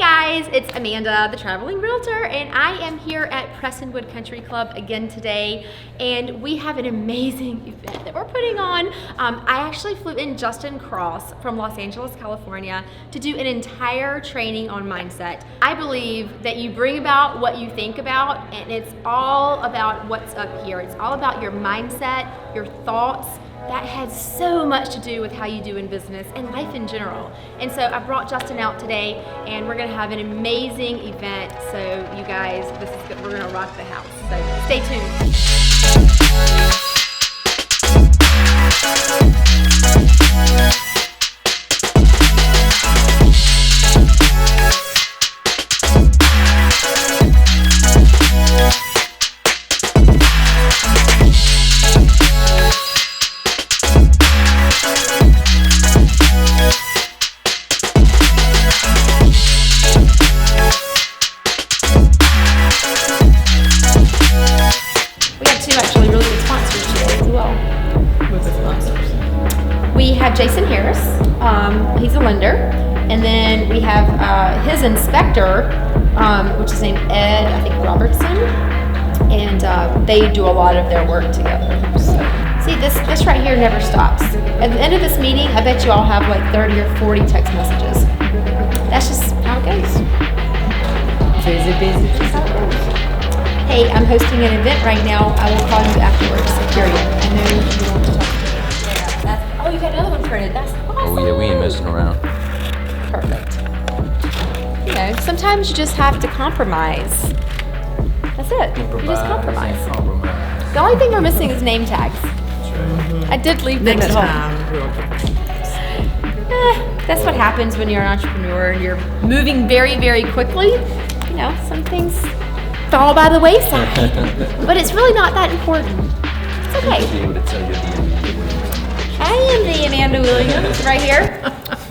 guys, it's Amanda, the traveling realtor, and I am here at Prestonwood Country Club again today, and we have an amazing event that we're putting on. I actually flew in Justin Cross from Los Angeles, California to do an entire training on mindset. I believe that you bring about what you think about, and it's all about what's up here. It's all about your mindset, your thoughts. That has so much to do with how you do in business and life in general. And so I brought Justin out today, and we're gonna have an amazing event. So you guys, this is good. We're gonna rock the house. So stay tuned. Jason Harris, he's a lender, and then we have his inspector, which is named Ed, I think Robertson, and they do a lot of their work together. So, see, this right here never stops. At the end of this meeting, I bet you all have like 30 or 40 text messages. That's just how it goes. Busy. That's how it goes. Hey, I'm hosting an event right now. I will call you afterwards. Period. I know you want to talk to me. Oh, you got another one printed. That's awesome. Oh yeah, we ain't messing around. Perfect. You know, sometimes you just have to compromise. That's it. You just compromise. The only thing we're missing is name tags. That's right. I did leave them at home. That's what happens when you're an entrepreneur and you're moving very, very quickly. You know, some things fall by the wayside. But it's really not that important. It's okay. I'll be able to tell you I am the Amanda Williams right here.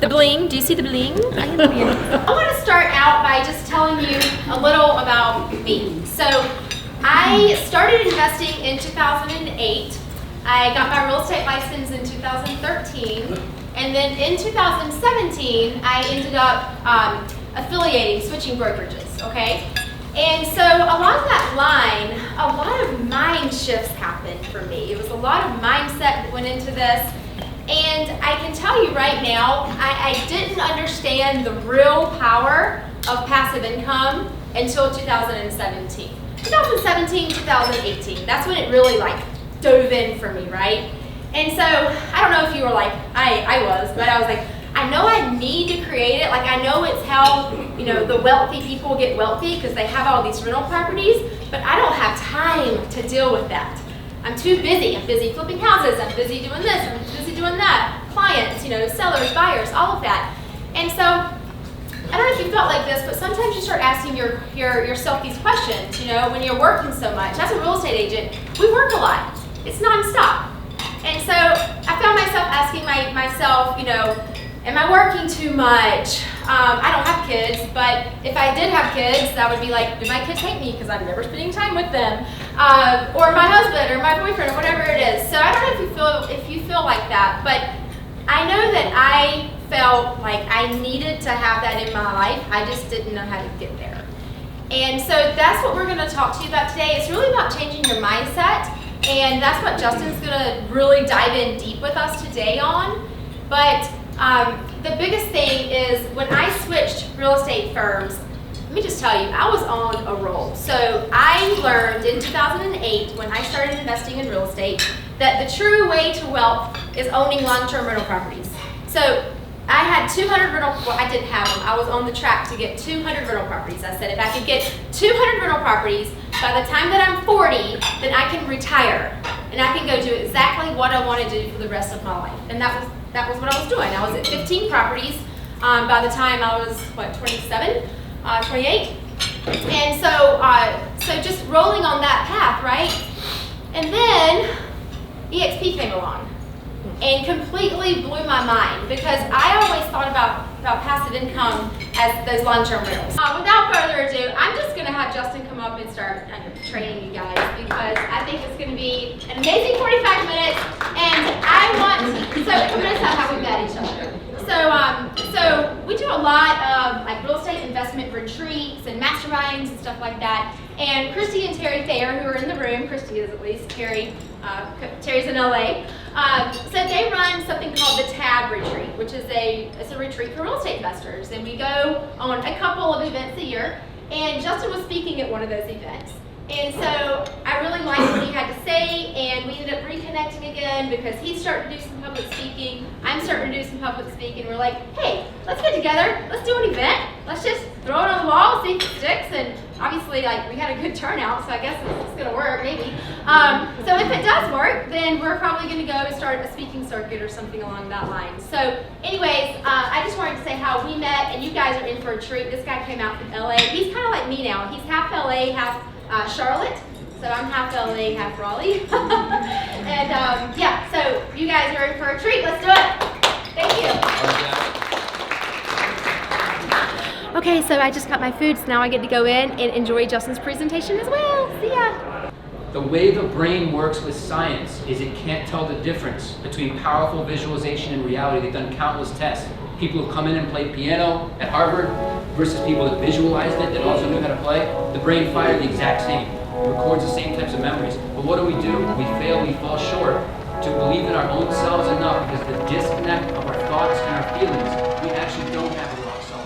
The bling. Do you see the bling? I am the Amanda. I want to start out by just telling you a little about me. So I started investing in 2008. I got my real estate license in 2013. And then in 2017, I ended up affiliating, switching brokerages, okay? And so along that line, a lot of mind shifts happened for me. It was a lot of mindset that went into this. And I can tell you right now, I didn't understand the real power of passive income until 2017. 2017, 2018, that's when it really like dove in for me, right? And so, I don't know if you were like, I was, but I was like, I know I need to create it. Like I know it's how, you know, the wealthy people get wealthy because they have all these rental properties, but I don't have time to deal with that. I'm too busy. I'm busy flipping houses. I'm busy doing this. I'm busy doing that. Clients, you know, sellers, buyers, all of that. And so, I don't know if you felt like this, but sometimes you start asking yourself these questions, you know, when you're working so much. As a real estate agent, we work a lot. It's nonstop. And so, I found myself asking myself, you know, am I working too much? I don't have kids, but if I did have kids, that would be like, do my kids hate me because I'm never spending time with them? Or my husband or my boyfriend or whatever it is. So I don't know if you feel like that, but I know that I felt like I needed to have that in my life. I just didn't know how to get there. And so that's what we're going to talk to you about today. It's really about changing your mindset, and that's what Justin's going to really dive in deep with us today on. But the biggest thing is when I switched real estate firms, let me just tell you, I was on a roll. So I learned in 2008 when I started investing in real estate that the true way to wealth is owning long-term rental properties. So I had 200 I didn't have them. I was on the track to get 200 rental properties. I said if I could get 200 rental properties by the time that I'm 40, then I can retire and I can go do exactly what I want to do for the rest of my life. And that was what I was doing. I was at 15 properties by the time I was, 27, 28. And so just rolling on that path, right? And then EXP came along and completely blew my mind because I always thought about passive income as those long-term rentals. Without further ado, I'm just going to have Justin come up and start training you guys because I think it's going to be an amazing 45 minutes, and I want to, so I'm going to tell how we met each other. So we do a lot of like real estate investment masterminds and stuff like that. And Christy and Terry Thayer, who are in the room, Christy is at least, Terry's in LA. So they run something called the TAB retreat, which is it's a retreat for real estate investors. And we go on a couple of events a year. And Justin was speaking at one of those events. And so I really liked what he had to say, and we ended up reconnecting again because he's starting to do some public speaking. I'm starting to do some public speaking. We're like, hey, let's get together. Let's do an event. Let's just throw it on the wall, see if it sticks. And obviously, like, we had a good turnout, so I guess it's going to work, maybe. So if it does work, then we're probably going to go and start a speaking circuit or something along that line. So anyways, I just wanted to say how we met, and you guys are in for a treat. This guy came out from LA. He's kind of like me now. He's half LA, half Charlotte. So I'm half LA, half Raleigh. And yeah, so you guys are in for a treat. Let's do it. Thank you. Okay, so I just got my food, so now I get to go in and enjoy Justin's presentation as well. See ya. The way the brain works with science is it can't tell the difference between powerful visualization and reality. They've done countless tests. People who come in and play piano at Harvard versus people that visualized it, that also knew how to play. The brain fired the exact same. It records the same types of memories. But what do? We fail, we fall short to believe in our own selves enough because the disconnect of our thoughts and our feelings, we actually don't have a rock solid.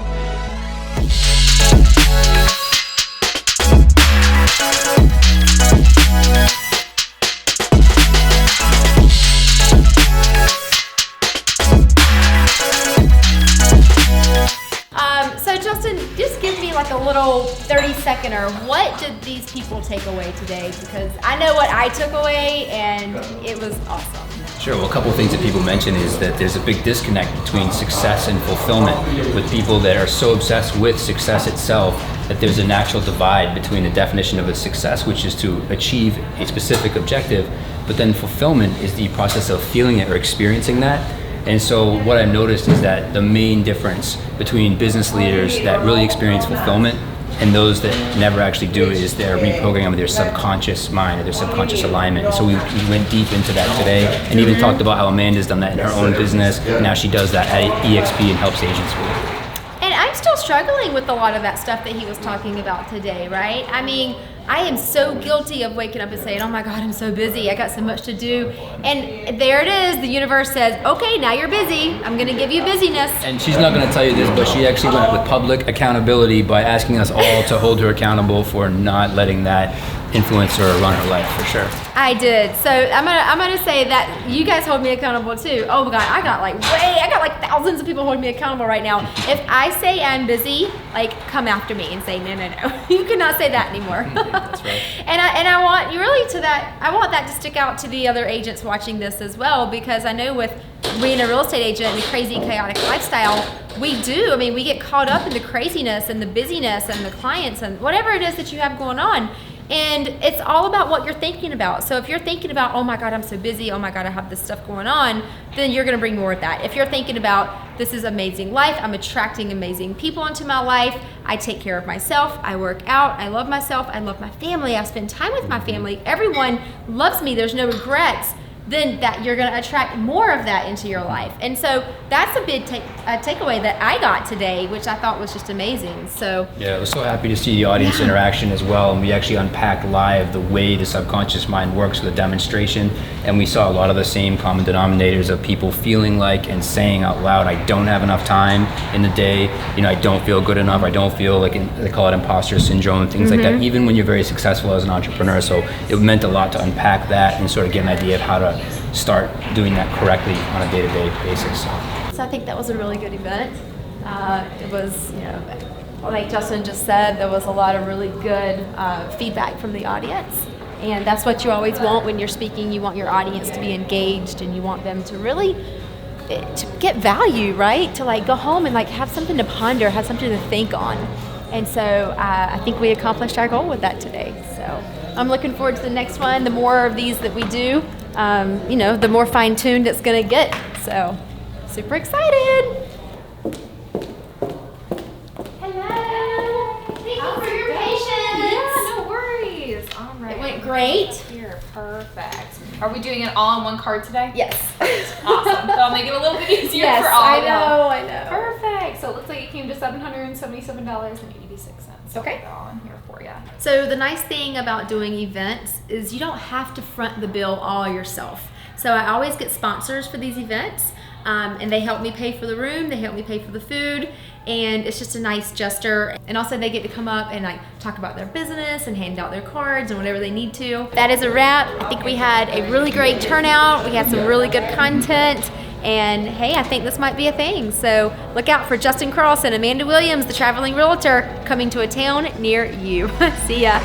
So Justin, just give me like a little 30-seconder. What did these people take away today? Because I know what I took away, and it was awesome. Sure. Well, a couple of things that people mention is that there's a big disconnect between success and fulfillment with people that are so obsessed with success itself that there's a natural divide between the definition of a success, which is to achieve a specific objective, but then fulfillment is the process of feeling it or experiencing that. And so what I've noticed is that the main difference between business leaders that really experience fulfillment and those that never actually do is their reprogramming of their subconscious mind or their subconscious alignment. And so we went deep into that today and even talked about how Amanda's done that in her own business. Now she does that at EXP and helps agents with it. And I'm still struggling with a lot of that stuff that he was talking about today, right? I mean, I am so guilty of waking up and saying, oh my God, I'm so busy. I got so much to do. And there it is. The universe says, okay, now you're busy. I'm going to give you busyness. And she's not going to tell you this, but she actually went with public accountability by asking us all to hold her accountable for not letting that influence her run her life, for sure. I did. So I'm gonna say that you guys hold me accountable too. Oh my God, I got like thousands of people holding me accountable right now. If I say I'm busy, like come after me and say no. You cannot say that anymore. That's right. And I want you really I want that to stick out to the other agents watching this as well, because I know with being a real estate agent and the crazy chaotic lifestyle, we get caught up in the craziness and the busyness and the clients and whatever it is that you have going on. And it's all about what you're thinking about. So if you're thinking about, oh my God, I'm so busy, oh my God, I have this stuff going on, then you're gonna bring more of that. If you're thinking about, this is amazing life, I'm attracting amazing people into my life, I take care of myself, I work out, I love myself, I love my family, I spend time with my family, everyone loves me, there's no regrets, then that you're going to attract more of that into your life. And so that's a big takeaway that I got today, which I thought was just amazing. So yeah, I was so happy to see the audience interaction as well, and we actually unpacked live the way the subconscious mind works with a demonstration, and we saw a lot of the same common denominators of people feeling like and saying out loud, I don't have enough time in the day, I don't feel good enough, I don't feel like, they call it imposter syndrome, things like that, even when you're very successful as an entrepreneur. So it meant a lot to unpack that and sort of get an idea of how to start doing that correctly on a day-to-day basis. So I think that was a really good event. It was, like Justin just said, there was a lot of really good feedback from the audience. And that's what you always want when you're speaking. You want your audience to be engaged, and you want them to really to get value, right? To like go home and like have something to ponder, have something to think on. And so I think we accomplished our goal with that today. So I'm looking forward to the next one. The more of these that we do, the more fine-tuned it's going to get. So, super excited. Hello. Thank you for your patience. Yeah, no worries. All right. It went great. Here, perfect. Are we doing it all on one card today? Yes. Awesome. That'll make it a little bit easier Yes, for all of I know. Perfect. So it looks like it came to $777.86. Okay. They're all in here for you. So the nice thing about doing events is you don't have to front the bill all yourself. So I always get sponsors for these events, and they help me pay for the room, they help me pay for the food, and it's just a nice gesture. And also they get to come up and like talk about their business and hand out their cards and whatever they need to. That is a wrap. I think we had a really great turnout. We had some really good content. And hey, I think this might be a thing. So look out for Justin Cross and Amanda Williams, the traveling realtor, coming to a town near you. See ya.